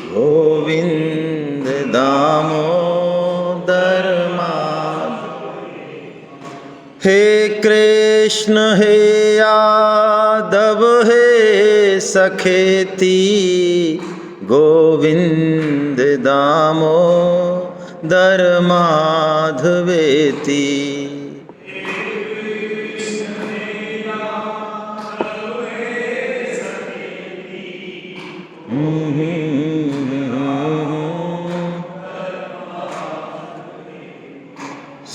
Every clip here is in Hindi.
गोविंद दामोदर माधव। हे कृष्ण हे यादव हे सखेती, गोविंद दामोदर माधवेती।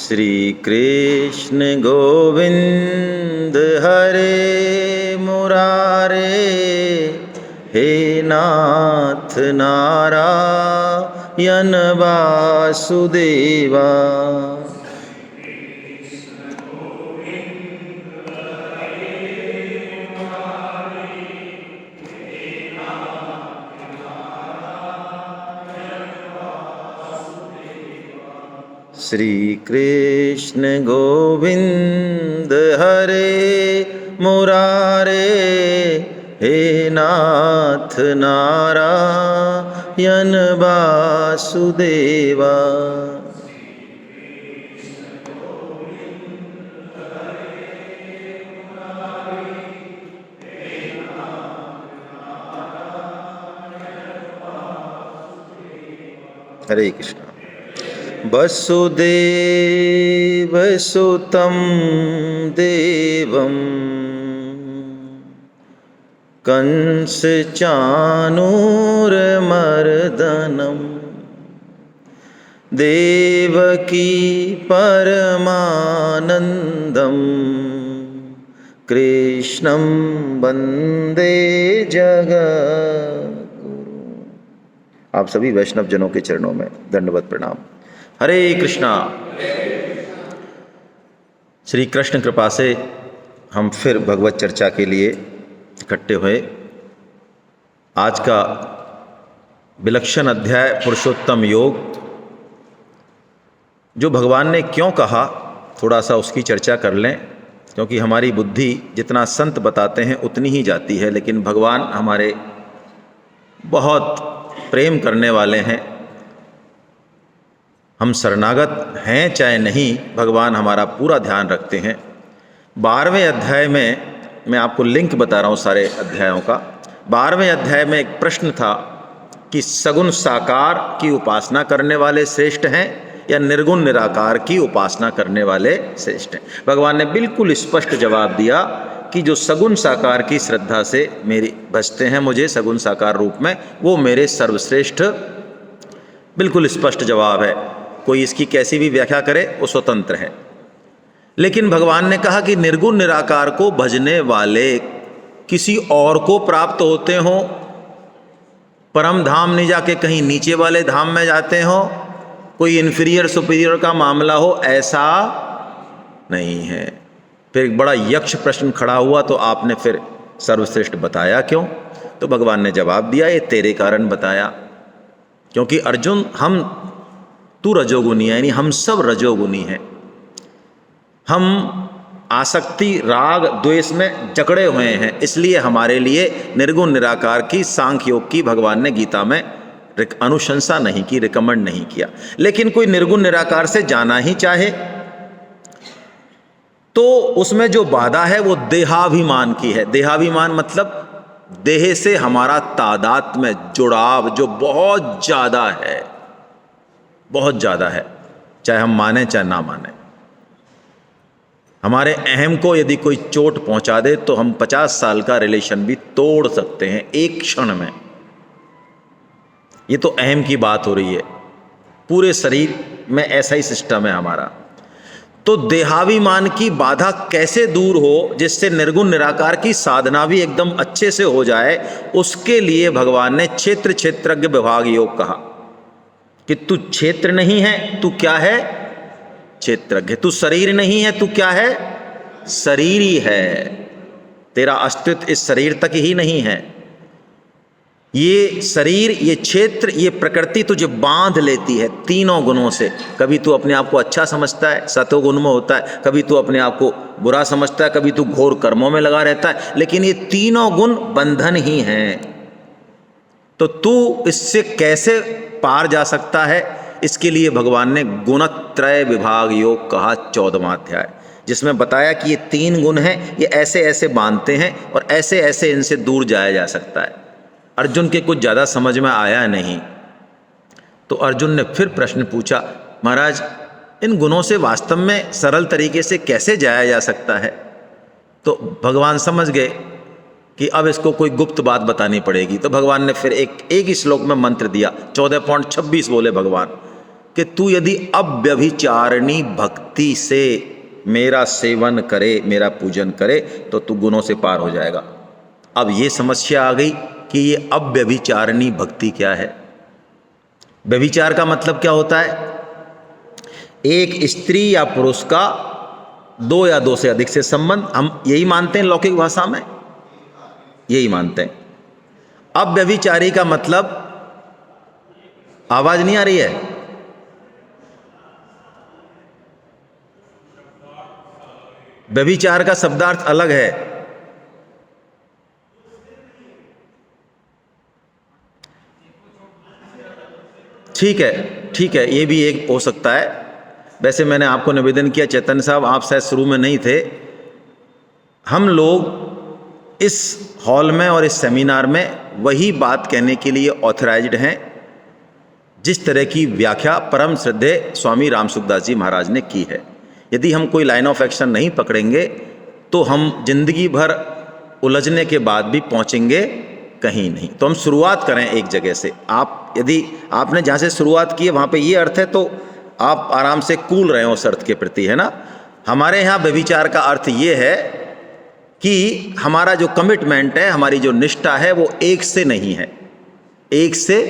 श्री कृष्ण गोविंद हरे मुरारे, हे नाथ नारायण वासुदेवा। श्री कृष्ण गोविंद हरे मुरारे, हे नाथ नारायण वासुदेवा। हरे कृष्ण। वसुदेव सुतं देवं कंस चाणूरमर्दनं, देवकी परमानंदं कृष्णं वंदे जगद्गुरुं। आप सभी वैष्णव जनों के चरणों में दंडवत प्रणाम। हरे कृष्णा। श्री कृष्ण कृपा से हम फिर भगवत चर्चा के लिए इकट्ठे हुए। आज का विलक्षण अध्याय पुरुषोत्तम योग, जो भगवान ने क्यों कहा, थोड़ा सा उसकी चर्चा कर लें, क्योंकि हमारी बुद्धि जितना संत बताते हैं उतनी ही जाती है, लेकिन भगवान हमारे बहुत प्रेम करने वाले हैं। हम शरणागत हैं चाहे नहीं, भगवान हमारा पूरा ध्यान रखते हैं। 12वें अध्याय में, मैं आपको लिंक बता रहा हूँ सारे अध्यायों का। 12वें अध्याय में एक प्रश्न था कि सगुण साकार की उपासना करने वाले श्रेष्ठ हैं या निर्गुण निराकार की उपासना करने वाले श्रेष्ठ हैं। भगवान ने बिल्कुल स्पष्ट जवाब दिया कि जो सगुण साकार की श्रद्धा से मेरी भजते हैं मुझे सगुण साकार रूप में, वो मेरे सर्वश्रेष्ठ। बिल्कुल स्पष्ट जवाब है, कोई इसकी कैसी भी व्याख्या करे वो स्वतंत्र है। लेकिन भगवान ने कहा कि निर्गुण निराकार को भजने वाले किसी और को प्राप्त होते हो, परम धाम नहीं जाके कहीं नीचे वाले धाम में जाते हो, कोई इन्फीरियर सुपीरियर का मामला हो, ऐसा नहीं है। फिर एक बड़ा यक्ष प्रश्न खड़ा हुआ, तो आपने फिर सर्वश्रेष्ठ बताया क्यों? तो भगवान ने जवाब दिया, ये तेरे कारण बताया। क्योंकि अर्जुन, तू रजोगुनी है, यानी हम सब रजोगुनी हैं। हम आसक्ति राग द्वेष में जकड़े हुए हैं, इसलिए हमारे लिए निर्गुण निराकार की सांख्य योग की भगवान ने गीता में अनुशंसा नहीं की, रिकमेंड नहीं किया। लेकिन कोई निर्गुण निराकार से जाना ही चाहे तो उसमें जो बाधा है वो देहाभिमान की है। देहाभिमान मतलब देह से हमारा तादात्म्य में जुड़ाव जो बहुत ज़्यादा है, बहुत ज़्यादा है, चाहे हम माने चाहे ना माने। हमारे अहम को यदि कोई चोट पहुंचा दे तो हम 50 साल का रिलेशन भी तोड़ सकते हैं एक क्षण में। ये तो अहम की बात हो रही है, पूरे शरीर में ऐसा ही सिस्टम है हमारा। तो देहाभिमान की बाधा कैसे दूर हो जिससे निर्गुण निराकार की साधना भी एकदम अच्छे से हो जाए, उसके लिए भगवान ने क्षेत्र क्षेत्रज्ञ विभाग योग कहा कि तू क्षेत्र नहीं है, तू क्या है? क्षेत्रज्ञ। तू शरीर नहीं है, तू क्या है? शरीर ही है। तेरा अस्तित्व इस शरीर तक ही नहीं है। ये शरीर, ये क्षेत्र, ये प्रकृति तुझे बांध लेती है तीनों गुणों से। कभी तू अपने आप को अच्छा समझता है, सतोगुण में होता है, कभी तू अपने आप को बुरा समझता है, कभी तू घोर कर्मों में लगा रहता है, लेकिन ये तीनों गुण बंधन ही हैं। तो तू इससे कैसे पार जा सकता है, इसके लिए भगवान ने गुणत्रय विभाग योग कहा 14वां अध्याय, जिसमें बताया कि ये 3 गुण हैं, ये ऐसे ऐसे बांधते हैं और ऐसे ऐसे इनसे दूर जाया जा सकता है। अर्जुन के कुछ ज़्यादा समझ में आया नहीं, तो अर्जुन ने फिर प्रश्न पूछा, महाराज इन गुणों से वास्तव में सरल तरीके से कैसे जाया जा सकता है? तो भगवान समझ गए कि अब इसको कोई गुप्त बात बतानी पड़ेगी। तो भगवान ने फिर एक ही श्लोक में मंत्र दिया, 14.26 बोले भगवान कि तू यदि अव्यभिचारिणी भक्ति से मेरा सेवन करे, मेरा पूजन करे, तो तू गुणों से पार हो जाएगा। अब ये समस्या आ गई कि ये अव्यभिचारिणी भक्ति क्या है। व्यभिचार का मतलब क्या होता है? एक स्त्री या पुरुष का 2 या 2 से अधिक से संबंध, हम यही मानते हैं लौकिक भाषा में, यही मानते हैं। अव्यभिचारी का मतलब, आवाज नहीं आ रही है? व्यभिचार का शब्दार्थ अलग है। ठीक है, ये भी एक हो सकता है। वैसे मैंने आपको निवेदन किया, चैतन्य साहब आप शायद शुरू में नहीं थे, हम लोग इस हॉल में और इस सेमिनार में वही बात कहने के लिए ऑथराइज्ड हैं जिस तरह की व्याख्या परम श्रद्धेय स्वामी राम सुखदास जी महाराज ने की है। यदि हम कोई लाइन ऑफ एक्शन नहीं पकड़ेंगे तो हम जिंदगी भर उलझने के बाद भी पहुंचेंगे कहीं नहीं। तो हम शुरुआत करें एक जगह से। आप यदि आपने जहाँ से शुरुआत की है वहाँ पे ये अर्थ है, तो आप आराम से कूल रहे हो उस अर्थ के प्रति, है ना। हमारे यहाँ व्यभिचार का अर्थ ये है कि हमारा जो कमिटमेंट है, हमारी जो निष्ठा है, वो एक से नहीं है, एक से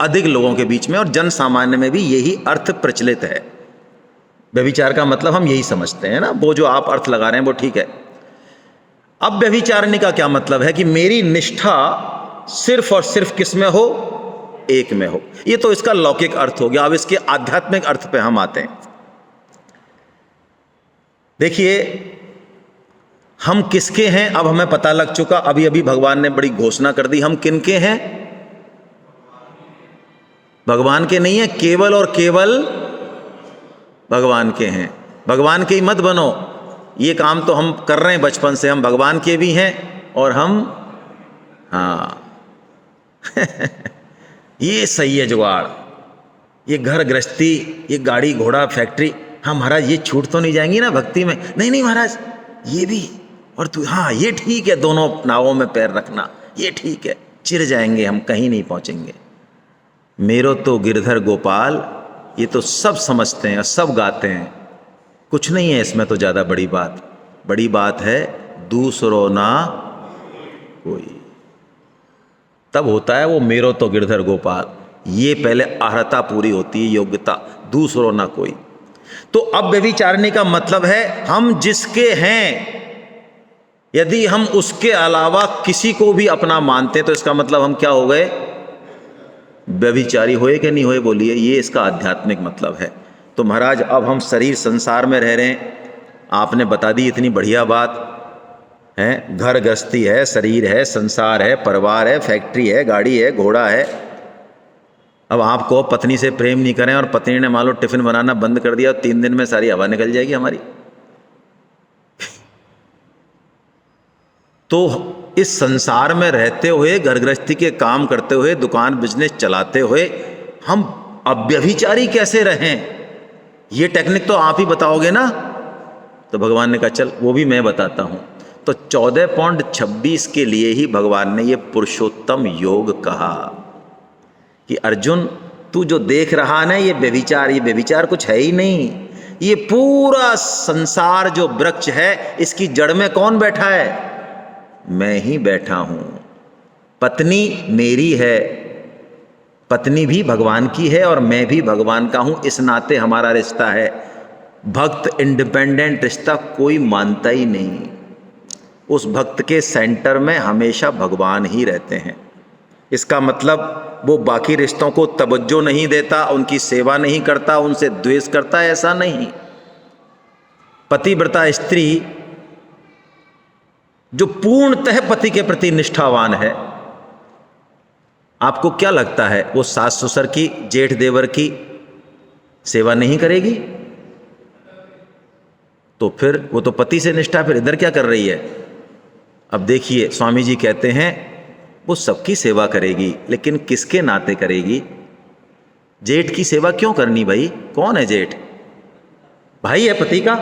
अधिक लोगों के बीच में, और जन सामान्य में भी यही अर्थ प्रचलित है। व्यभिचार का मतलब हम यही समझते हैं ना, वो जो आप अर्थ लगा रहे हैं वो ठीक है। अब व्यभिचारिणी का क्या मतलब है कि मेरी निष्ठा सिर्फ और सिर्फ किस में हो? एक में हो। ये तो इसका लौकिक अर्थ हो गया। अब इसके आध्यात्मिक अर्थ पे हम आते हैं। देखिए, हम किसके हैं अब हमें पता लग चुका। अभी अभी भगवान ने बड़ी घोषणा कर दी, हम किनके हैं? भगवान के नहीं है, केवल और केवल भगवान के हैं। भगवान के ही मत बनो, ये काम तो हम कर रहे हैं बचपन से, हम भगवान के भी हैं और हम, हाँ ये सही है जुगाड़, ये घर गृहस्थी, ये गाड़ी घोड़ा फैक्ट्री, हाँ महाराज ये छूट तो नहीं जाएंगी ना भक्ति में? नहीं महाराज ये भी, और तू, हाँ ये ठीक है, दोनों नावों में पैर रखना, ये ठीक है, चिर जाएंगे हम, कहीं नहीं पहुंचेंगे। मेरो तो गिरधर गोपाल, ये तो सब समझते हैं और सब गाते हैं, कुछ नहीं है इसमें तो ज़्यादा बड़ी बात है दूसरो ना कोई। तब होता है वो मेरो तो गिरधर गोपाल, ये पहले अर्हता पूरी होती है, योग्यता, दूसरो ना कोई। तो अब व्यभिचारिणी का मतलब है हम जिसके हैं, यदि हम उसके अलावा किसी को भी अपना मानते हैं तो इसका मतलब हम क्या हो गए? व्यभिचारी होए कि नहीं होए? बोलिए, ये इसका आध्यात्मिक मतलब है। तो महाराज अब हम शरीर संसार में रह रहे हैं, आपने बता दी इतनी बढ़िया बात है, घर गृहस्थी है, शरीर है, संसार है, परिवार है, फैक्ट्री है, गाड़ी है, घोड़ा है। अब आपको पत्नी से प्रेम नहीं करें और पत्नी ने मान लो टिफिन बनाना बंद कर दिया, 3 दिन में सारी हवा निकल जाएगी हमारी। तो इस संसार में रहते हुए, घर गृहस्थी के काम करते हुए, दुकान बिजनेस चलाते हुए हम अव्यभिचारी कैसे रहें? ये टेक्निक तो आप ही बताओगे ना। तो भगवान ने कहा चल वो भी मैं बताता हूं। तो 14.26 के लिए ही भगवान ने ये पुरुषोत्तम योग कहा कि अर्जुन तू जो देख रहा है ना, ये व्यभिचार कुछ है ही नहीं। ये पूरा संसार जो वृक्ष है, इसकी जड़ में कौन बैठा है? मैं ही बैठा हूं। पत्नी मेरी है, पत्नी भी भगवान की है और मैं भी भगवान का हूं। इस नाते हमारा रिश्ता है भक्त इंडिपेंडेंट रिश्ता, कोई मानता ही नहीं। उस भक्त के सेंटर में हमेशा भगवान ही रहते हैं। इसका मतलब वो बाकी रिश्तों को तवज्जो नहीं देता, उनकी सेवा नहीं करता, उनसे द्वेष करता, ऐसा नहीं। पतिव्रता स्त्री जो पूर्णतः पति के प्रति निष्ठावान है, आपको क्या लगता है वो सास ससुर की, जेठ देवर की सेवा नहीं करेगी? तो फिर वो तो पति से निष्ठा, फिर इधर क्या कर रही है? अब देखिए, स्वामी जी कहते हैं वो सबकी सेवा करेगी, लेकिन किसके नाते करेगी? जेठ की सेवा क्यों करनी भाई? कौन है जेठ? भाई है पति का।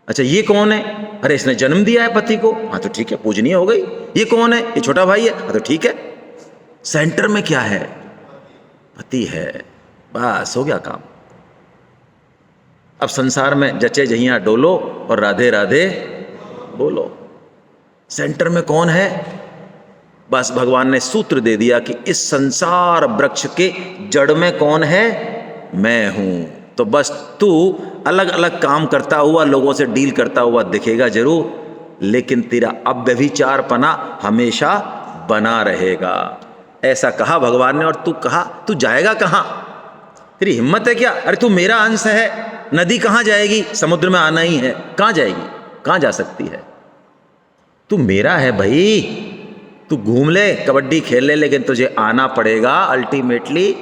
अच्छा, ये कौन है? अरे इसने जन्म दिया है पति को, हाँ तो ठीक है, पूजनीय हो गई। ये कौन है? ये छोटा भाई है, हाँ तो ठीक है। सेंटर में क्या है? पति है, बस हो गया काम। अब संसार में जचे जहियां डोलो और राधे राधे बोलो। सेंटर में कौन है? बस भगवान ने सूत्र दे दिया कि इस संसार वृक्ष के जड़ में कौन है? मैं हूं। तो बस तू अलग अलग काम करता हुआ, लोगों से डील करता हुआ दिखेगा जरूर, लेकिन तेरा अव्यभिचारपना हमेशा बना रहेगा। ऐसा कहा भगवान ने। और तू कहा, तू जाएगा कहां? तेरी हिम्मत है क्या? अरे तू मेरा अंश है, नदी कहां जाएगी? समुद्र में आना ही है। कहां जाएगी? कहां जा सकती है? तू मेरा है भाई, तू घूम ले, कबड्डी खेल ले, लेकिन तुझे आना पड़ेगा अल्टीमेटली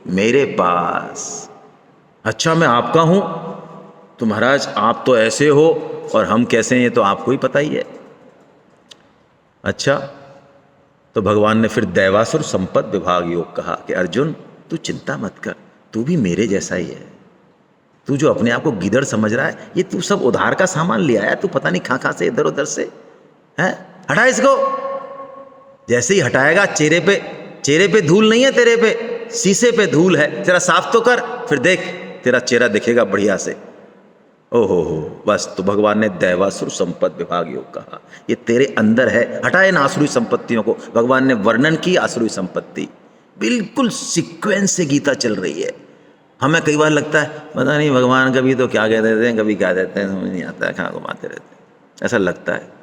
मेरे पास। अच्छा, मैं आपका हूं तो महाराज आप तो ऐसे हो और हम कैसे हैं ये तो आपको ही पता ही है। अच्छा, तो भगवान ने फिर दैवासुर संपद विभाग योग कहा कि अर्जुन तू चिंता मत कर, तू भी मेरे जैसा ही है। तू जो अपने आप को गिदड़ समझ रहा है, ये तू सब उधार का सामान ले आया, तू पता नहीं कहां से इधर उधर से है। हटा इसको। जैसे ही हटाएगा, चेहरे पे धूल नहीं है, तेरे पे शीशे पे धूल है, तेरा साफ तो कर, फिर देख तेरा चेहरा दिखेगा बढ़िया से। ओहो हो, बस। तो भगवान ने दैवासुर संपद विभाग योग कहा, ये तेरे अंदर है। हटाए ना आसुरी संपत्तियों को। भगवान ने वर्णन की आसुरी संपत्ति, बिल्कुल सीक्वेंस से गीता चल रही है। हमें कई बार लगता है पता नहीं भगवान कभी तो क्या कह देते हैं, कभी क्या देते हैं, समझ नहीं आता है, कहाँ घुमाते रहते हैं। ऐसा लगता है।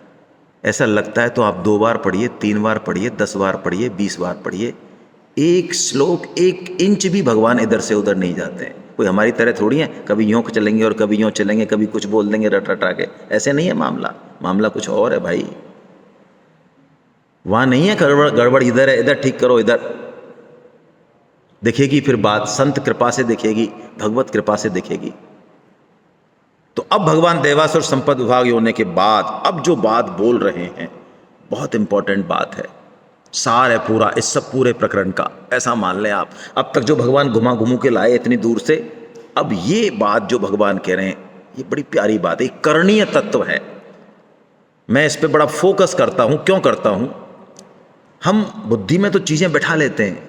ऐसा लगता है तो आप 2 बार पढ़िए, 3 बार पढ़िए, 10 बार पढ़िए, 20 बार पढ़िए। एक श्लोक 1 इंच भी भगवान इधर से उधर नहीं जाते हैं। कोई हमारी तरह थोड़ी है, कभी यूँ चलेंगे और कभी यूँ चलेंगे, कभी कुछ बोल देंगे रट रटा के। ऐसे नहीं है मामला। मामला कुछ और है भाई। वहाँ नहीं है गड़बड़ इधर है, इधर ठीक करो, इधर दिखेगी फिर बात। संत कृपा से दिखेगी, भगवत कृपा से दिखेगी। तो अब भगवान देवासुर संपद विभाग होने के बाद अब जो बात बोल रहे हैं बहुत इंपॉर्टेंट बात है, सार है पूरा इस सब पूरे प्रकरण का। ऐसा मान लें आप, अब तक जो भगवान घुमा घुमू के लाए इतनी दूर से, अब ये बात जो भगवान कह रहे हैं ये बड़ी प्यारी बात है, करणीय तत्व है। मैं इस पे बड़ा फोकस करता हूं। क्यों करता हूं? हम बुद्धि में तो चीजें बैठा लेते हैं,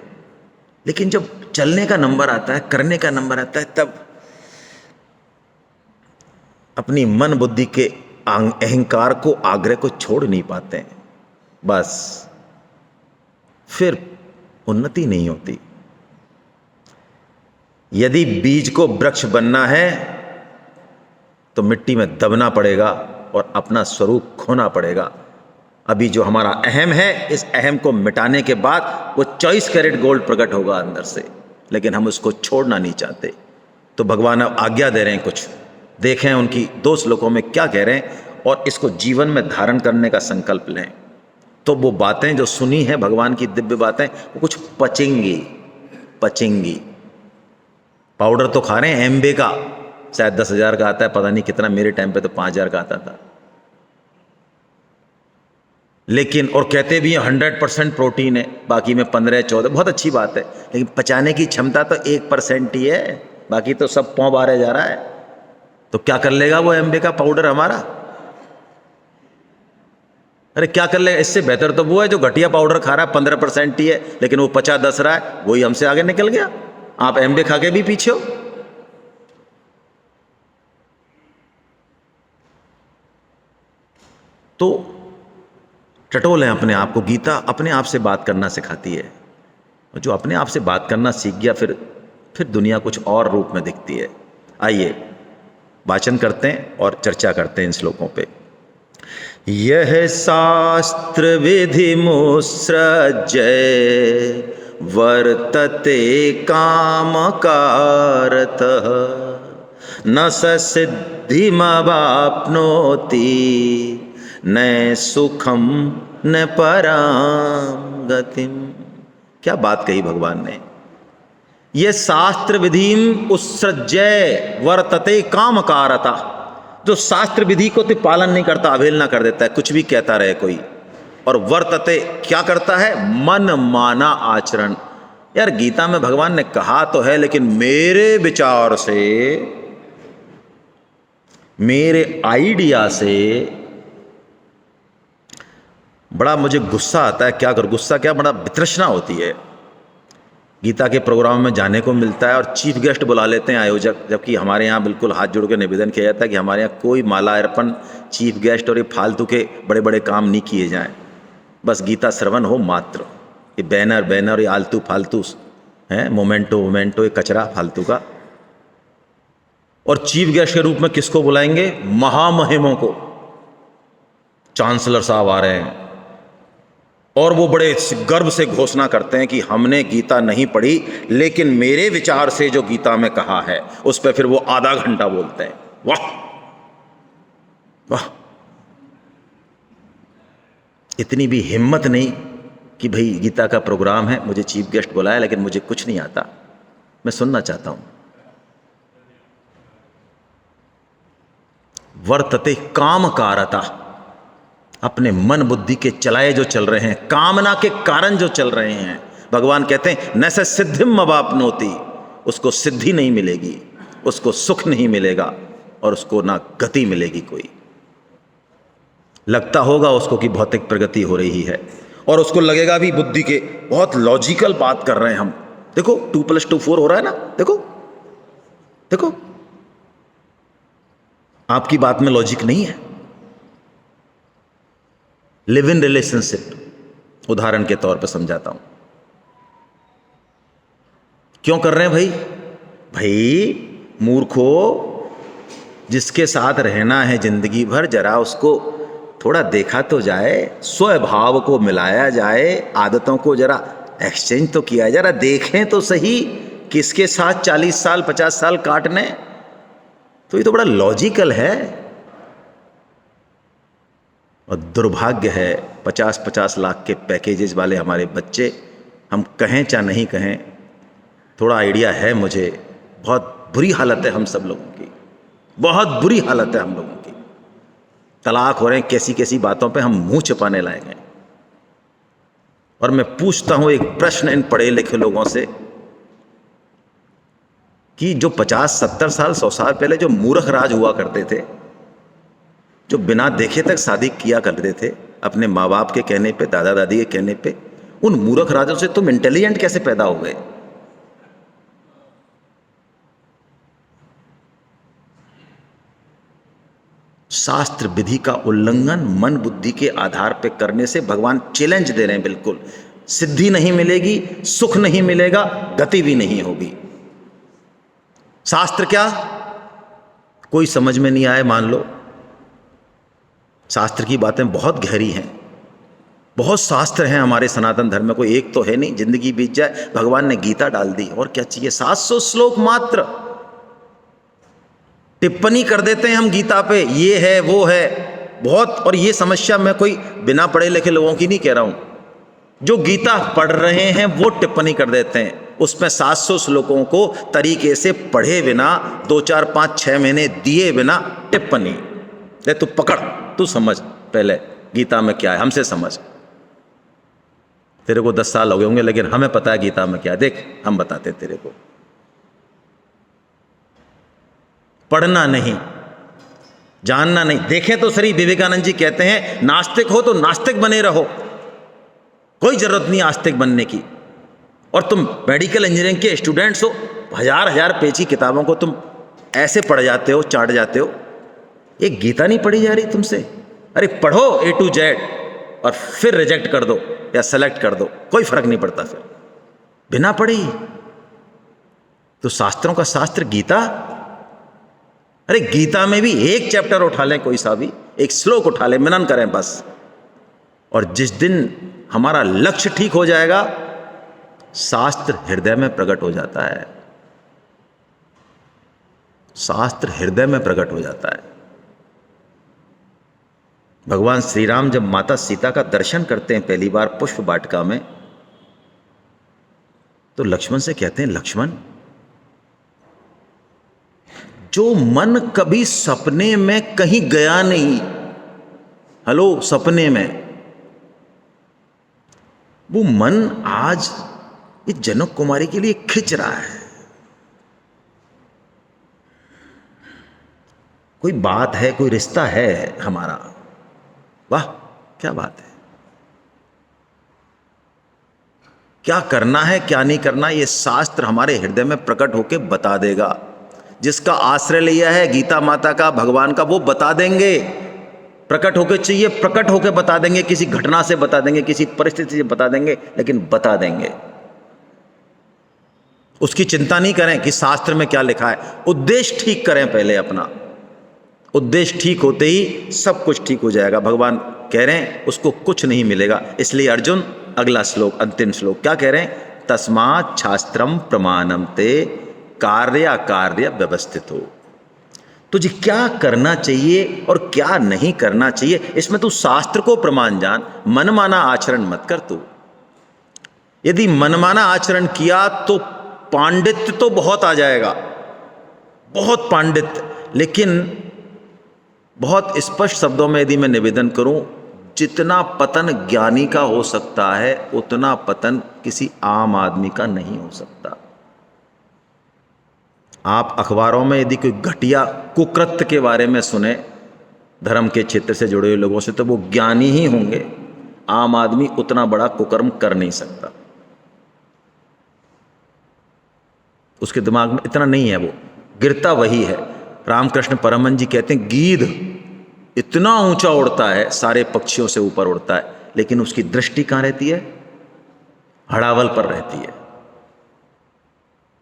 लेकिन जब चलने का नंबर आता है, करने का नंबर आता है, तब अपनी मन बुद्धि के अहंकार को, आग्रह को छोड़ नहीं पाते हैं। बस फिर उन्नति नहीं होती। यदि बीज को वृक्ष बनना है तो मिट्टी में दबना पड़ेगा और अपना स्वरूप खोना पड़ेगा। अभी जो हमारा अहम है, इस अहम को मिटाने के बाद वो 24 कैरेट गोल्ड प्रकट होगा अंदर से, लेकिन हम उसको छोड़ना नहीं चाहते। तो भगवान अब आज्ञा दे रहे हैं कुछ, देखें उनकी 2 श्लोकों में क्या कह रहे हैं और इसको जीवन में धारण करने का संकल्प लें। तो वो बातें जो सुनी हैं भगवान की दिव्य बातें, वो कुछ पचेंगी। पाउडर तो खा रहे हैं एम्बे का, शायद 10,000 का आता है, पता नहीं कितना, मेरे टाइम पे तो 5,000 का आता था। लेकिन और कहते भी 100% प्रोटीन है, बाकी में 15-14, बहुत अच्छी बात है, लेकिन पचाने की क्षमता तो 1% ही है, बाकी तो सब पौ बारे जा रहा है। तो क्या कर लेगा वो एम्बे का पाउडर हमारा? अरे क्या कर लेगा? इससे बेहतर तो वो है जो घटिया पाउडर खा रहा है, 15% ही है, लेकिन वो 50-10 रहा है, वही हमसे आगे निकल गया। आप एम्बे खा के भी पीछे हो। तो टटोलें अपने आप को। गीता अपने आप से बात करना सिखाती है, और जो अपने आप से बात करना सीख गया फिर दुनिया कुछ और रूप में दिखती है। आइए वाचन करते हैं और चर्चा करते हैं इन श्लोकों पे। यह शास्त्र विधि मुसृज्य वर्तते काम कारतः न स सिद्धिमवाप्नोति न सुखम न पराम गतिम। क्या बात कही भगवान ने। ये शास्त्र विधिम उत्सृज्य वर्तते काम कारता, जो शास्त्र विधि को तो पालन नहीं करता, अवहेलना कर देता है, कुछ भी कहता रहे कोई, और वर्तते क्या करता है, मन माना आचरण। यार गीता में भगवान ने कहा तो है, लेकिन मेरे विचार से, मेरे आइडिया से बड़ा मुझे गुस्सा आता है। क्या कर, गुस्सा क्या, बड़ा वितृष्णा होती है। गीता के प्रोग्राम में जाने को मिलता है और चीफ गेस्ट बुला लेते हैं आयोजक, जबकि हमारे यहाँ बिल्कुल हाथ जोड़ के निवेदन किया जाता है कि हमारे यहाँ कोई माला अर्पण, चीफ गेस्ट और ये फालतू के बड़े बड़े काम नहीं किए जाएं, बस गीता श्रवण हो मात्र। ये बैनर ये आलतू फालतू हैं, मोमेंटो ये कचरा फालतू का। और चीफ गेस्ट के रूप में किसको बुलाएंगे, महामहिमों को। चांसलर साहब आ रहे हैं और वो बड़े गर्व से घोषणा करते हैं कि हमने गीता नहीं पढ़ी, लेकिन मेरे विचार से जो गीता में कहा है उस पर फिर वो आधा घंटा बोलते हैं। वाह वाह, इतनी भी हिम्मत नहीं कि भाई गीता का प्रोग्राम है, मुझे चीफ गेस्ट बुलाया, लेकिन मुझे कुछ नहीं आता, मैं सुनना चाहता हूं। वर्तते काम कारता, अपने मन बुद्धि के चलाए जो चल रहे हैं, कामना के कारण जो चल रहे हैं, भगवान कहते हैं न स सिद्धिम अवाप्नोति, उसको सिद्धि नहीं मिलेगी, उसको सुख नहीं मिलेगा और उसको ना गति मिलेगी कोई। लगता होगा उसको कि भौतिक प्रगति हो रही है और उसको लगेगा भी बुद्धि के बहुत लॉजिकल बात कर रहे हैं हम। देखो 2+2 4 हो रहा है ना, देखो देखो, आपकी बात में लॉजिक नहीं है। लिव इन रिलेशनशिप उदाहरण के तौर पर समझाता हूं। क्यों कर रहे हैं भाई? भाई मूर्खो, जिसके साथ रहना है जिंदगी भर, जरा उसको थोड़ा देखा तो जाए, स्वभाव को मिलाया जाए, आदतों को जरा एक्सचेंज तो किया, जरा देखें तो सही किसके साथ 40 साल 50 साल काटने। तो ये तो बड़ा लॉजिकल है। और दुर्भाग्य है 50-50 लाख के पैकेजेस वाले हमारे बच्चे, हम कहें चाहे नहीं कहें, थोड़ा आइडिया है मुझे, बहुत बुरी हालत है हम सब लोगों की, बहुत बुरी हालत है हम लोगों की। तलाक हो रहे हैं, कैसी कैसी बातों पे हम मुंह छिपाने लायक हैं। और मैं पूछता हूं एक प्रश्न इन पढ़े लिखे लोगों से कि जो 50-70 साल 100 साल पहले जो मूर्ख राज हुआ करते थे, जो बिना देखे तक शादी किया करते थे अपने माँ बाप के कहने पे, दादा दादी के कहने पे, उन मूर्ख राजों से तुम इंटेलिजेंट कैसे पैदा हो गए? शास्त्र विधि का उल्लंघन मन बुद्धि के आधार पे करने से भगवान चैलेंज दे रहे हैं। बिल्कुल सिद्धि नहीं मिलेगी, सुख नहीं मिलेगा, गति भी नहीं होगी। शास्त्र क्या, कोई समझ में नहीं आए मान लो, शास्त्र की बातें बहुत गहरी हैं, बहुत शास्त्र हैं हमारे सनातन धर्म में, कोई एक तो है नहीं। जिंदगी बीत जाए, भगवान ने गीता डाल दी, और क्या चाहिए? 700 श्लोक मात्र, टिप्पणी कर देते हैं हम गीता पे, ये है वो है बहुत। और ये समस्या मैं कोई बिना पढ़े लिखे लोगों की नहीं कह रहा हूं, जो गीता पढ़ रहे हैं वो टिप्पणी कर देते हैं उसमें 700 श्लोकों को तरीके से पढ़े बिना, 2 4 5 6 महीने दिए बिना टिप्पणी। ले तू पकड़, तू समझ पहले गीता में क्या है, हमसे समझ। तेरे को 10 साल हो गए होंगे, लेकिन हमें पता है गीता में क्या है। देख हम बताते तेरे को। पढ़ना नहीं, जानना नहीं, देखें तो सही। विवेकानंद जी कहते हैं नास्तिक हो तो नास्तिक बने रहो, कोई जरूरत नहीं आस्तिक बनने की। और तुम मेडिकल इंजीनियरिंग के स्टूडेंट्स हो, हजार पेज की किताबों को तुम ऐसे पढ़ जाते हो, चाट जाते हो। ये गीता नहीं पढ़ी जा रही तुमसे? अरे पढ़ो A to Z और फिर रिजेक्ट कर दो या सेलेक्ट कर दो, कोई फर्क नहीं पड़ता। फिर बिना पढ़ी तो शास्त्रों का शास्त्र गीता, अरे गीता में भी एक चैप्टर उठा लें कोई सा भी, एक श्लोक उठा ले, मनन करें बस। और जिस दिन हमारा लक्ष्य ठीक हो जाएगा, शास्त्र हृदय में प्रकट हो जाता है, शास्त्र हृदय में प्रकट हो जाता है। भगवान श्री राम जब माता सीता का दर्शन करते हैं पहली बार पुष्प वाटिका में, तो लक्ष्मण से कहते हैं, लक्ष्मण, जो मन कभी सपने में कहीं गया नहीं, हेलो, सपने में, वो मन आज इस जनक कुमारी के लिए खिंच रहा है। कोई बात है, कोई रिश्ता है हमारा। वाह, क्या बात है। क्या करना है, क्या नहीं करना, ये शास्त्र हमारे हृदय में प्रकट होकर बता देगा। जिसका आश्रय लिया है गीता माता का, भगवान का, वो बता देंगे। प्रकट होकर चाहिए, प्रकट होकर बता देंगे, किसी घटना से बता देंगे, किसी परिस्थिति से बता देंगे, लेकिन बता देंगे। उसकी चिंता नहीं करें कि शास्त्र में क्या लिखा है। उद्देश्य ठीक करें पहले अपना। उद्देश्य ठीक होते ही सब कुछ ठीक हो जाएगा। भगवान कह रहे हैं उसको कुछ नहीं मिलेगा। इसलिए अर्जुन, अगला श्लोक, अंतिम श्लोक क्या कह रहे हैं? तस्मात् शास्त्रम प्रमाणम ते कार्य कार्य व्यवस्थित हो। तुझे क्या करना चाहिए और क्या नहीं करना चाहिए, इसमें तू शास्त्र को प्रमाण जान। मनमाना आचरण मत कर। तू यदि मनमाना आचरण किया तो पांडित्य तो बहुत आ जाएगा, बहुत पांडित्य, लेकिन बहुत स्पष्ट शब्दों में यदि मैं निवेदन करूं, जितना पतन ज्ञानी का हो सकता है उतना पतन किसी आम आदमी का नहीं हो सकता। आप अखबारों में यदि कोई घटिया कुकृत्य के बारे में सुने धर्म के क्षेत्र से जुड़े हुए लोगों से, तो वो ज्ञानी ही होंगे। आम आदमी उतना बड़ा कुकर्म कर नहीं सकता, उसके दिमाग में इतना नहीं है, वो गिरता वही है। रामकृष्ण परमहंस जी कहते हैं, गीध इतना ऊंचा उड़ता है, सारे पक्षियों से ऊपर उड़ता है, लेकिन उसकी दृष्टि कहां रहती है? हड़ावल पर रहती है।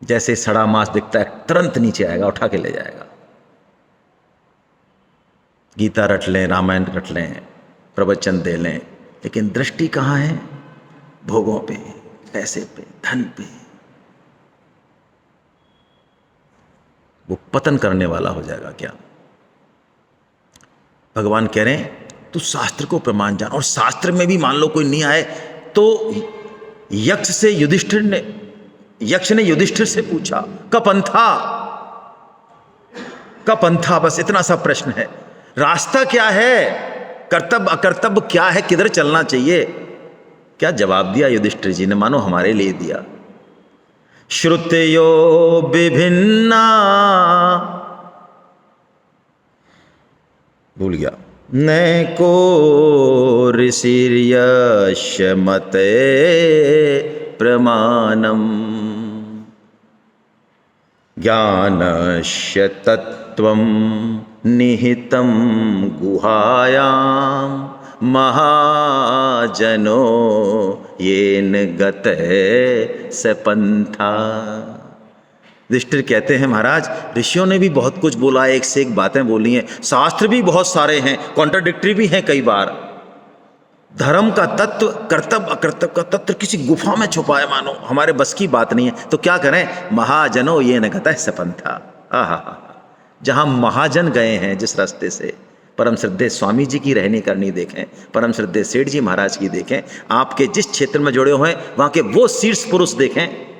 जैसे सड़ा मांस दिखता है, तुरंत नीचे आएगा, उठा के ले जाएगा। गीता रट लें, रामायण रट लें, प्रवचन दे लें, लेकिन दृष्टि कहां है? भोगों पे, पैसे पे, धन पे। वो पतन करने वाला हो जाएगा क्या? भगवान कह रहे हैं तू शास्त्र को प्रमाण जान। और शास्त्र में भी मान लो कोई नहीं आए तो यक्ष ने युधिष्ठिर से पूछा, कपंथा, बस इतना सा प्रश्न है। रास्ता क्या है, कर्तव्य अकर्तव्य क्या है, किधर चलना चाहिए? क्या जवाब दिया युधिष्ठिर जी ने, मानो हमारे लिए दिया। श्रुतयो विभिन्ना, भूल गया, नैको ऋषिर्यस्य मते प्रमाणम ज्ञानस्य तत्त्वं निहितं गुहायां महाजनो येन गतः स पंथा। युधिष्ठिर कहते हैं, महाराज ऋषियों ने भी बहुत कुछ बोला, एक से एक बातें बोली हैं, शास्त्र भी बहुत सारे हैं, कॉन्ट्राडिक्टरी भी हैं कई बार। धर्म का तत्व, कर्तव्य अकर्तव्य का तत्व किसी गुफा में छुपा है, मानो हमारे बस की बात नहीं है। तो क्या करें? महाजनो ये न गतः स पंथा। आहा, जहां महाजन गए हैं जिस रास्ते से, परम श्रद्धेय स्वामी जी की रहनी करनी देखें, परम श्रद्धेय सेठ जी महाराज की देखें, आपके जिस क्षेत्र में जुड़े हुए हैं वहां के वो शीर्ष पुरुष देखें,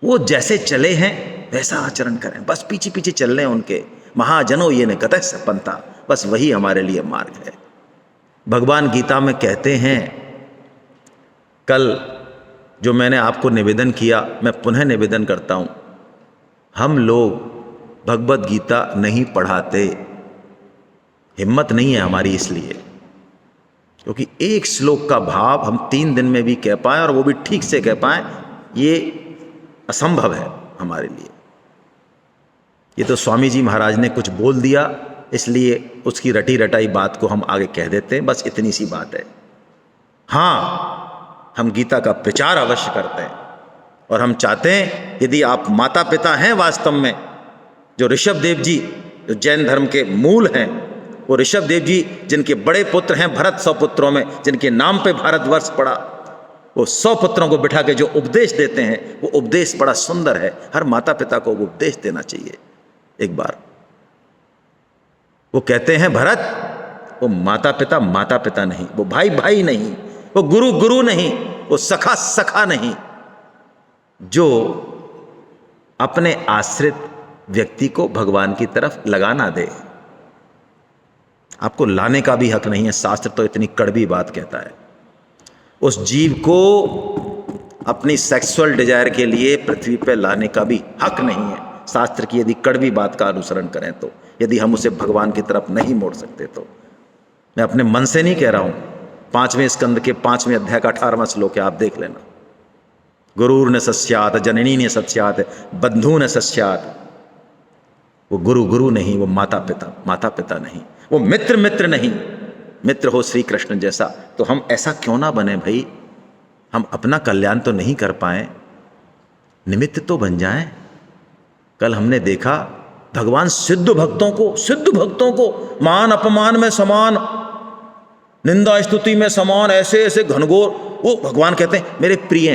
वो जैसे चले हैं वैसा आचरण करें, बस पीछे पीछे चल रहे हैं उनके। महाजनो ये न गतः स पंथा, बस वही हमारे लिए मार्ग है। भगवान गीता में कहते हैं, कल जो मैंने आपको निवेदन किया मैं पुनः निवेदन करता हूं, हम लोग भगवत गीता नहीं पढ़ाते, हिम्मत नहीं है हमारी, इसलिए क्योंकि एक श्लोक का भाव हम 3 दिन में भी कह पाएं और वो भी ठीक से कह पाएं, ये असंभव है हमारे लिए। ये तो स्वामी जी महाराज ने कुछ बोल दिया, इसलिए उसकी रटी रटाई बात को हम आगे कह देते हैं, बस इतनी सी बात है। हाँ, हम गीता का प्रचार अवश्य करते हैं और हम चाहते हैं यदि आप माता पिता हैं वास्तव में, जो ऋषभ देव जी जो जैन धर्म के मूल हैं, वो ऋषभ देव जी जिनके बड़े पुत्र हैं भरत 100 पुत्रों में, जिनके नाम पे भारतवर्ष पड़ा, वो 100 पुत्रों को बिठा के जो उपदेश देते हैं वो उपदेश बड़ा सुंदर है। हर माता पिता को वो उपदेश देना चाहिए एक बार। वो कहते हैं भरत, वो माता पिता नहीं, वो भाई नहीं, वो गुरु नहीं, वो सखा नहीं, जो अपने आश्रित व्यक्ति को भगवान की तरफ लगा ना दे। आपको लाने का भी हक नहीं है, शास्त्र तो इतनी कड़वी बात कहता है। उस जीव को अपनी सेक्सुअल डिजायर के लिए पृथ्वी पर लाने का भी हक नहीं है, शास्त्र की यदि कड़वी बात का अनुसरण करें तो, यदि हम उसे भगवान की तरफ नहीं मोड़ सकते तो। मैं अपने मन से नहीं कह रहा हूं, 5वें स्कंद के 5वें अध्याय का 18वां श्लोक है, आप देख लेना। गुरुर न सस्यात, जननी ने सस्यात, बंधु न सस्यात। वो गुरु नहीं, वो माता पिता नहीं, वो मित्र नहीं। मित्र हो श्री कृष्ण जैसा, तो हम ऐसा क्यों ना बने भाई। हम अपना कल्याण तो नहीं कर पाए, निमित्त तो बन जाएं। कल हमने देखा भगवान सिद्ध भक्तों को मान अपमान में समान, निंदा स्तुति में समान, ऐसे ऐसे घनघोर, वो भगवान कहते हैं मेरे प्रिय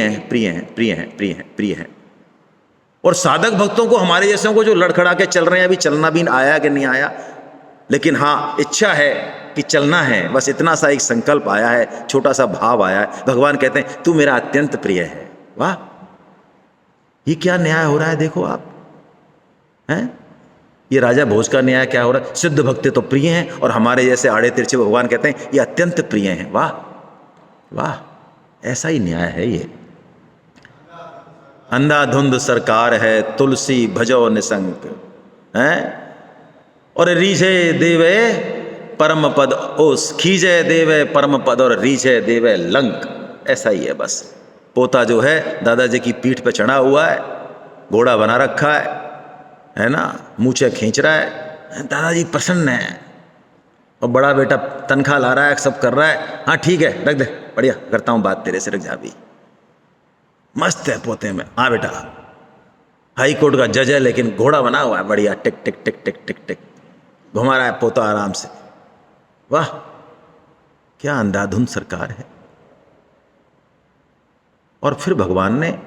हैं। और साधक भक्तों को, हमारे जैसे को जो लड़खड़ा के चल रहे हैं, अभी चलना भी आया कि नहीं आया, लेकिन हाँ इच्छा है कि चलना है, बस इतना सा एक संकल्प आया है, छोटा सा भाव आया है, भगवान कहते हैं तू मेरा अत्यंत प्रिय है। वाह, ये क्या न्याय हो रहा है, देखो आप हैं। ये राजा भोज का न्याय क्या हो रहा है। सिद्ध भक्त तो प्रिय हैं और हमारे जैसे आड़े तिरछे भगवान कहते हैं ये अत्यंत प्रिय हैं। वाह वाह, ऐसा ही न्याय है ये। अंधाधुंध सरकार है, तुलसी भजो निसंक हैं, और रीझे देवे परम पद, ओस खींचे देवे परम पद और रीझे देवे लंक। ऐसा ही है बस। पोता जो है दादाजी की पीठ पे चढ़ा हुआ है, घोड़ा बना रखा है ना, मूछे खींच रहा है, दादाजी प्रसन्न है, और बड़ा बेटा तनख्वाह ला रहा है, सब कर रहा है, हाँ ठीक है रख दे, बढ़िया करता हूँ बात तेरे से, रख जा भी। मस्त है पोते में, हाँ बेटा हाई कोर्ट का जज है लेकिन घोड़ा बना हुआ है, बढ़िया टिक टिक टिक टिक टिक टिक घुमा रहा है पोता आराम से। वाह, क्या अंधाधुंध सरकार है। और फिर भगवान ने,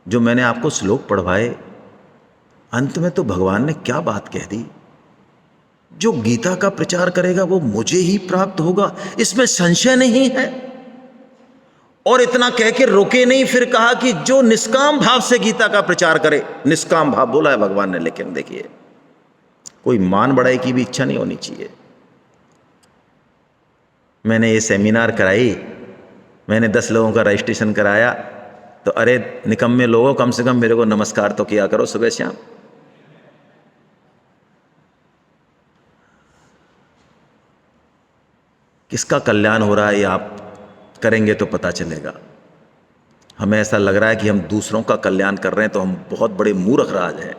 जो मैंने आपको श्लोक पढ़वाए, अंत में तो भगवान ने क्या बात कह दी, जो गीता का प्रचार करेगा वो मुझे ही प्राप्त होगा, इसमें संशय नहीं है। और इतना कह के रोके नहीं, फिर कहा कि जो निष्काम भाव से गीता का प्रचार करे, निष्काम भाव बोला है भगवान ने, लेकिन देखिए कोई मान बढ़ाई की भी इच्छा नहीं होनी चाहिए। मैंने ये सेमिनार कराई, मैंने 10 लोगों का रजिस्ट्रेशन कराया, तो अरे निकम्मे लोगों, कम से कम मेरे को नमस्कार तो किया करो सुबह शाम। किसका कल्याण हो रहा है ये आप करेंगे तो पता चलेगा। हमें ऐसा लग रहा है कि हम दूसरों का कल्याण कर रहे हैं, तो हम बहुत बड़े मूर्ख राज हैं,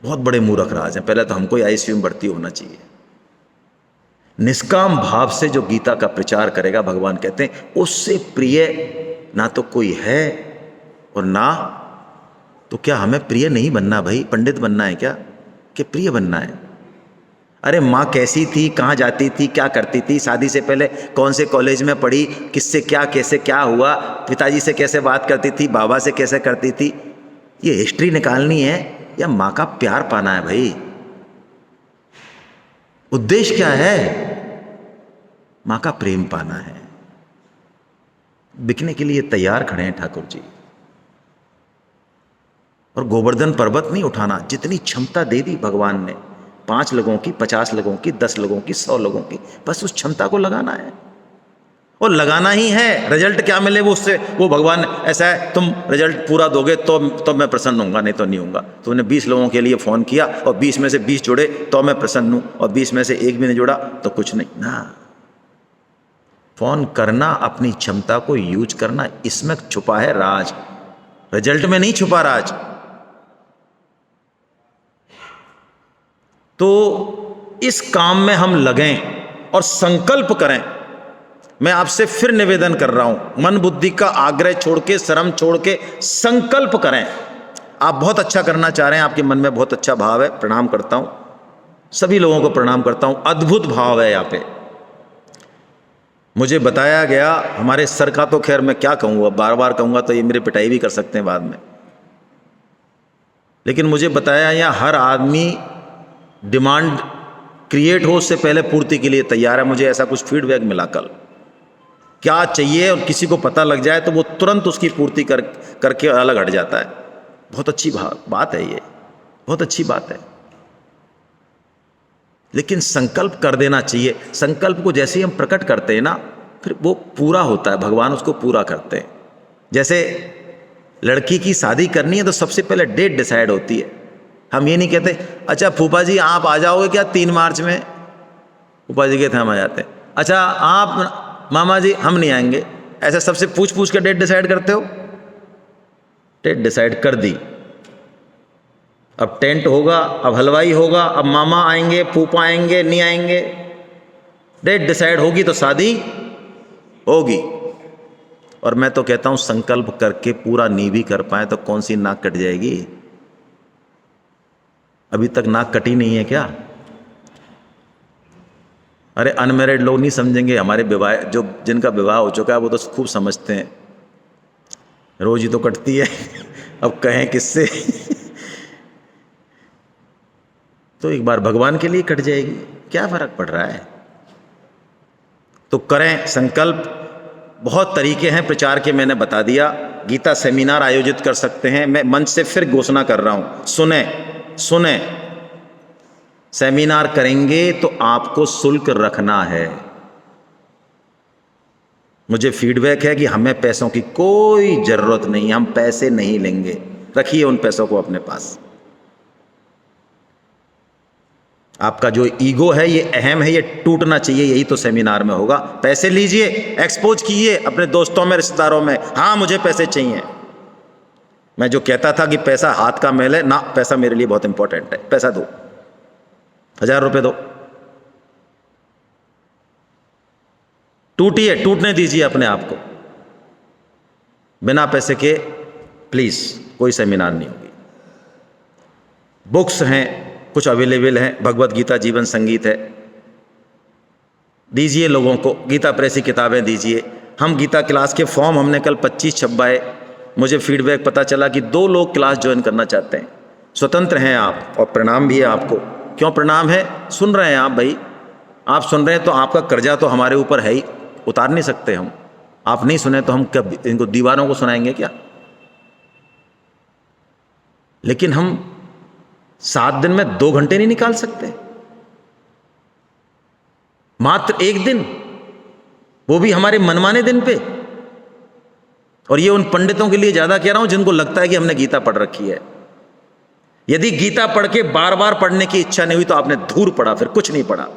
बहुत बड़े मूर्ख राज हैं। पहले तो हमको आईसीयू में भर्ती होना चाहिए। निष्काम भाव से जो गीता का प्रचार करेगा, भगवान कहते हैं उससे प्रिय ना तो कोई है और ना तो क्या हमें प्रिय नहीं बनना भाई, पंडित बनना है क्या कि प्रिय बनना है। अरे माँ कैसी थी, कहाँ जाती थी, क्या करती थी, शादी से पहले कौन से कॉलेज में पढ़ी, किससे क्या कैसे क्या हुआ, पिताजी से कैसे बात करती थी, बाबा से कैसे करती थी, ये हिस्ट्री निकालनी है या माँ का प्यार पाना है भाई। उद्देश्य क्या है, माँ का प्रेम पाना है। बिकने के लिए तैयार खड़े हैं ठाकुर जी। और गोवर्धन पर्वत नहीं उठाना, जितनी क्षमता दे दी भगवान ने, 5 लोगों की, 50 लोगों की, 10 लोगों की, 100 लोगों की, बस उस क्षमता को लगाना है। और लगाना ही है, रिजल्ट क्या मिले वो उससे, वो भगवान ऐसा है, तुम रिजल्ट पूरा दोगे तो मैं प्रसन्न होऊंगा, नहीं तो नहीं होऊंगा। तुमने 20 लोगों के लिए फ़ोन किया और 20 में से 20 जुड़े तो मैं प्रसन्न हूँ, और 20 में से एक भी नहीं जुड़ा तो कुछ नहीं ना। फ़ोन करना, अपनी क्षमता को यूज करना, इसमें छुपा है राज, रिजल्ट में नहीं छुपा राज। तो इस काम में हम लगें और संकल्प करें। मैं आपसे फिर निवेदन कर रहा हूं, मन बुद्धि का आग्रह छोड़ के, शर्म छोड़ के संकल्प करें। आप बहुत अच्छा करना चाह रहे हैं, आपके मन में बहुत अच्छा भाव है, प्रणाम करता हूं, सभी लोगों को प्रणाम करता हूँ। अद्भुत भाव है यहाँ पे। मुझे बताया गया, हमारे सर का तो खैर मैं क्या कहूँ, अब बार बार कहूँगा तो ये मेरी पिटाई भी कर सकते हैं बाद में, लेकिन मुझे बताया यहाँ हर आदमी डिमांड क्रिएट हो उससे पहले पूर्ति के लिए तैयार है। मुझे ऐसा कुछ फीडबैक मिला कल, क्या चाहिए और किसी को पता लग जाए तो वो तुरंत उसकी पूर्ति करके अलग हट जाता है। बहुत अच्छी बात है ये, बहुत अच्छी बात है। लेकिन संकल्प कर देना चाहिए। संकल्प को जैसे ही हम प्रकट करते हैं ना, फिर वो पूरा होता है, भगवान उसको पूरा करते हैं। जैसे लड़की की शादी करनी है तो सबसे पहले डेट डिसाइड होती है। हम ये नहीं कहते अच्छा फूफा जी आप आ जाओगे क्या 3 मार्च में, फूफा जी कहते हम आ जाते हैं। अच्छा आप मामा जी हम नहीं आएंगे, ऐसा सबसे पूछ पूछ के डेट डिसाइड करते हो। डेट डिसाइड कर दी, अब टेंट होगा, अब हलवाई होगा, अब मामा आएंगे, फूफा आएंगे, नहीं आएंगे। डेट डिसाइड होगी तो शादी होगी। और मैं तो कहता हूं संकल्प करके पूरा नहीं भी कर पाए तो कौन सी नाक कट जाएगी। अभी तक नाक कटी नहीं है क्या? अरे अनमैरिड लोग नहीं समझेंगे, हमारे विवाह जो जिनका विवाह हो चुका है वो तो खूब समझते हैं, रोज ही तो कटती है अब कहें किससे तो एक बार भगवान के लिए कट जाएगी, क्या फर्क पड़ रहा है। तो करें संकल्प। बहुत तरीके हैं प्रचार के, मैंने बता दिया। गीता सेमिनार आयोजित कर सकते हैं। मैं मंच से फिर घोषणा कर रहा हूं, सुने सेमिनार करेंगे तो आपको शुल्क रखना है। मुझे फीडबैक है कि हमें पैसों की कोई जरूरत नहीं, हम पैसे नहीं लेंगे, रखिए उन पैसों को अपने पास। आपका जो ईगो है ये अहम है, ये टूटना चाहिए, यही तो सेमिनार में होगा। पैसे लीजिए, एक्सपोज कीजिए अपने दोस्तों में, रिश्तेदारों में, हाँ मुझे पैसे चाहिए। मैं जो कहता था कि पैसा हाथ का मैल है ना, पैसा मेरे लिए बहुत इंपॉर्टेंट है, पैसा दो, 1000 रुपये दो। टूटने दीजिए अपने आप को। बिना पैसे के प्लीज कोई सेमिनार नहीं होगी। बुक्स हैं कुछ अवेलेबल हैं, भगवत गीता जीवन संगीत है, दीजिए लोगों को। गीता प्रेस की किताबें दीजिए। हम गीता क्लास के फॉर्म हमने कल 25 छपवाए। मुझे फीडबैक पता चला कि 2 लोग क्लास ज्वाइन करना चाहते हैं। स्वतंत्र हैं आप, और प्रणाम भी है आपको। क्यों प्रणाम है? सुन रहे हैं आप भाई, आप सुन रहे हैं तो आपका कर्जा तो हमारे ऊपर है ही, उतार नहीं सकते हम। आप नहीं सुने तो हम कब इनको दीवारों को सुनाएंगे क्या? लेकिन हम 7 दिन में 2 घंटे नहीं निकाल सकते, मात्र 1 दिन, वो भी हमारे मनमाने दिन पे। और ये उन पंडितों के लिए ज्यादा कह रहा हूं जिनको लगता है कि हमने गीता पढ़ रखी है। यदि गीता पढ़ के बार बार पढ़ने की इच्छा नहीं हुई तो आपने धूर पढ़ा, फिर कुछ नहीं पढ़ा।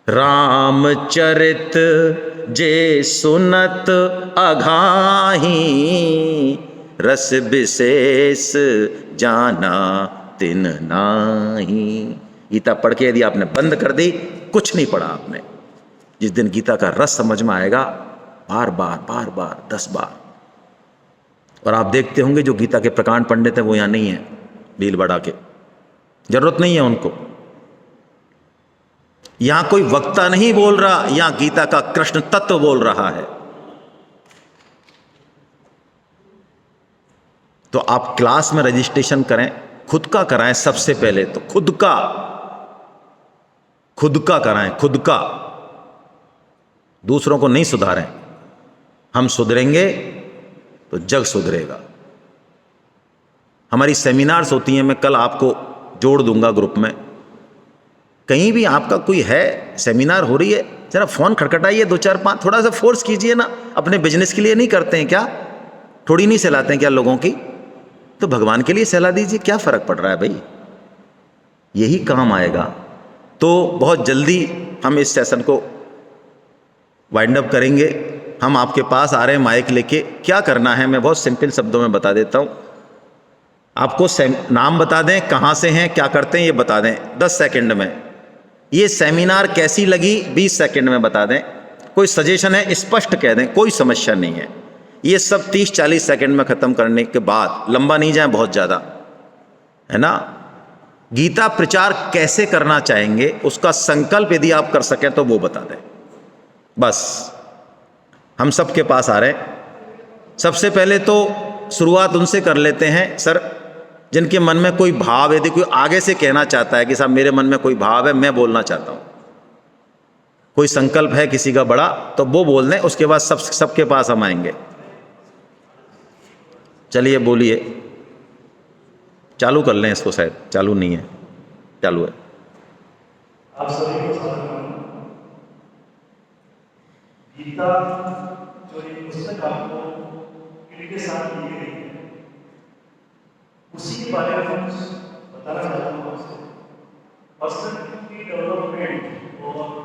रामचरित जे सुनत अघाही, रस विशेष जाना तिन नाही। गीता पढ़ के यदि आपने बंद कर दी, कुछ नहीं पढ़ा आपने। जिस दिन गीता का रस समझ में आएगा, बार बार 10 बार। और आप देखते होंगे जो गीता के प्रकांड पंडित हैं वो यहाँ नहीं है, भीलवाड़ा के, जरूरत नहीं है उनको। यहां कोई वक्ता नहीं बोल रहा, यहां गीता का कृष्ण तत्व बोल रहा है। तो आप क्लास में रजिस्ट्रेशन करें, खुद का कराएं सबसे पहले तो, खुद का कराएं, खुद का। दूसरों को नहीं सुधारें। हम सुधरेंगे तो जग सुधरेगा। हमारी सेमिनार्स होती हैं, मैं कल आपको जोड़ दूंगा ग्रुप में। कहीं भी आपका कोई है, सेमिनार हो रही है, जरा फोन खटखटाइए 2 4 5, थोड़ा सा फोर्स कीजिए ना। अपने बिजनेस के लिए नहीं करते हैं क्या? थोड़ी नहीं सहलाते हैं क्या लोगों की? तो भगवान के लिए सहला दीजिए, क्या फर्क पड़ रहा है भाई, यही काम आएगा। तो बहुत जल्दी हम इस सेशन को वाइंड अप करेंगे। हम आपके पास आ रहे हैं माइक लेके। क्या करना है मैं बहुत सिंपल शब्दों में बता देता हूं आपको। नाम बता दें, कहां से हैं, क्या करते हैं ये बता दें 10 सेकंड में। ये सेमिनार कैसी लगी 20 सेकंड में बता दें। कोई सजेशन है स्पष्ट कह दें, कोई समस्या नहीं है। ये सब 30-40 सेकंड में ख़त्म करने के बाद, लंबा नहीं जाए बहुत ज़्यादा, है ना। गीता प्रचार कैसे करना चाहेंगे, उसका संकल्प यदि आप कर सकें तो वो बता दें। बस हम सबके पास आ रहे हैं। सबसे पहले तो शुरुआत उनसे कर लेते हैं सर, जिनके मन में कोई भाव, यदि कोई आगे से कहना चाहता है कि साहब मेरे मन में कोई भाव है, मैं बोलना चाहता हूँ, कोई संकल्प है किसी का बड़ा, तो वो बोल दें, उसके बाद सबके पास हम आएंगे। चलिए बोलिए, चालू कर लें इसको, शायद चालू नहीं है, चालू है। आप सभी को साथ गीता जो एक पुस्तक आपको के साथ दी गई है, उसी के बारे में हम बताना चाहता हूँ। पर्सनल डेवलपमेंट और